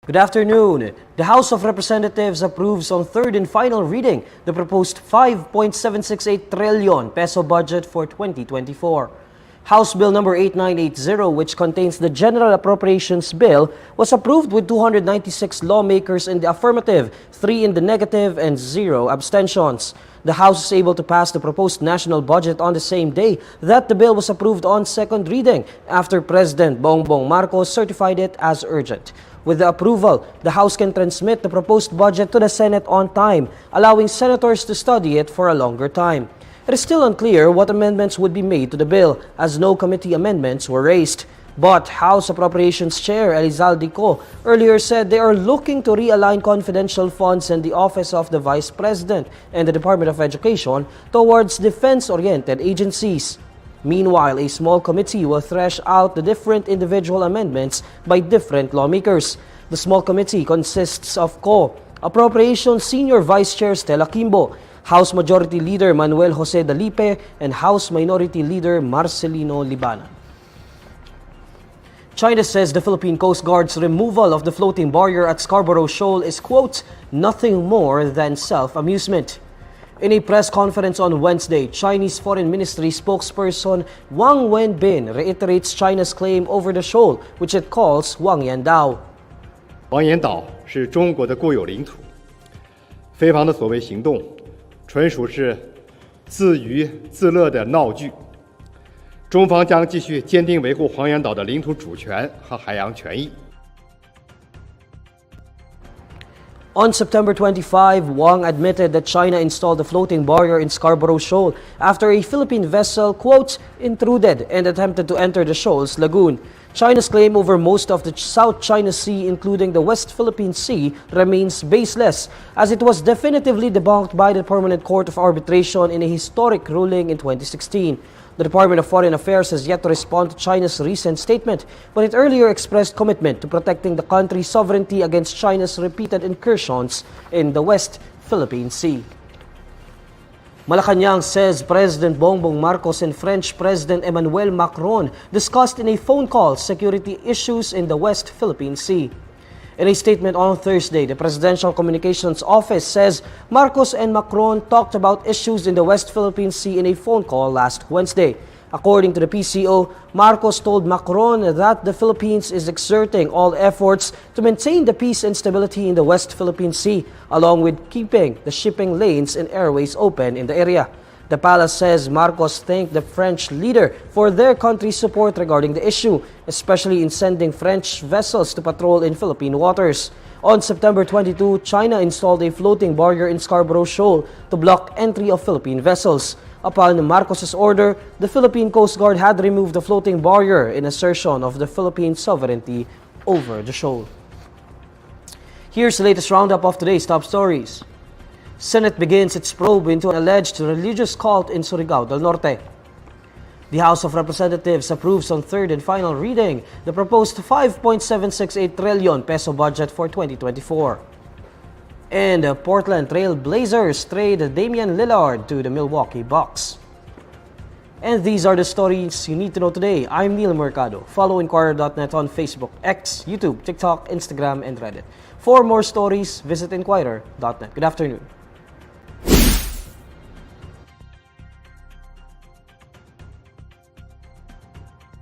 Good afternoon. The House of Representatives approves on third and final reading the proposed 5.768 trillion peso budget for 2024. House Bill number 8980, which contains the General Appropriations Bill, was approved with 296 lawmakers in the affirmative, 3 in the negative, and 0 abstentions. The House is able to pass the proposed national budget on the same day that the bill was approved on second reading after President Bongbong Marcos certified it as urgent. With the approval, the House can transmit the proposed budget to the Senate on time, allowing senators to study it for a longer time. It is still unclear what amendments would be made to the bill, as no committee amendments were raised. But House Appropriations Chair Elizalde Co earlier said they are looking to realign confidential funds in the Office of the Vice President and the Department of Education towards defense-oriented agencies. Meanwhile, a small committee will thresh out the different individual amendments by different lawmakers. The small committee consists of Co Appropriations Senior Vice Chair Stella Quimbo, House Majority Leader Manuel Jose Dalipe, and House Minority Leader Marcelino Libana. China says the Philippine Coast Guard's removal of the floating barrier at Scarborough Shoal is, quote, nothing more than self-amusement. In a press conference on Wednesday, Chinese Foreign Ministry spokesperson Wang Wenbin reiterates China's claim over the shoal, which it calls Wang Yandao. 王岩岛是中国的固有领土，菲方的所谓行动，纯属是自娱自乐的闹剧。中方将继续坚定维护黄岩岛的领土主权和海洋权益。 On September 25, Wang admitted that China installed a floating barrier in Scarborough Shoal after a Philippine vessel, quote, intruded and attempted to enter the shoal's lagoon. China's claim over most of the South China Sea, including the West Philippine Sea, remains baseless, as it was definitively debunked by the Permanent Court of Arbitration in a historic ruling in 2016. The Department of Foreign Affairs has yet to respond to China's recent statement, but it earlier expressed commitment to protecting the country's sovereignty against China's repeated incursions in the West Philippine Sea. Malacanang says President Bongbong Marcos and French President Emmanuel Macron discussed in a phone call security issues in the West Philippine Sea. In a statement on Thursday, the Presidential Communications Office says Marcos and Macron talked about issues in the West Philippine Sea in a phone call last Wednesday. According to the PCO, Marcos told Macron that the Philippines is exerting all efforts to maintain the peace and stability in the West Philippine Sea, along with keeping the shipping lanes and airways open in the area. The palace says Marcos thanked the French leader for their country's support regarding the issue, especially in sending French vessels to patrol in Philippine waters. On September 22, China installed a floating barrier in Scarborough Shoal to block entry of Philippine vessels. Upon Marcos's order, the Philippine Coast Guard had removed the floating barrier in assertion of the Philippine sovereignty over the shoal. Here's the latest roundup of today's top stories. Senate begins its probe into an alleged religious cult in Surigao del Norte. The House of Representatives approves on third and final reading the proposed 5.768 trillion peso budget for 2024. And Portland Trail Blazers trade Damian Lillard to the Milwaukee Bucks. And these are the stories you need to know today. I'm Neil Mercado. Follow INQUIRER.net on Facebook, X, YouTube, TikTok, Instagram, and Reddit. For more stories, visit INQUIRER.net. Good afternoon.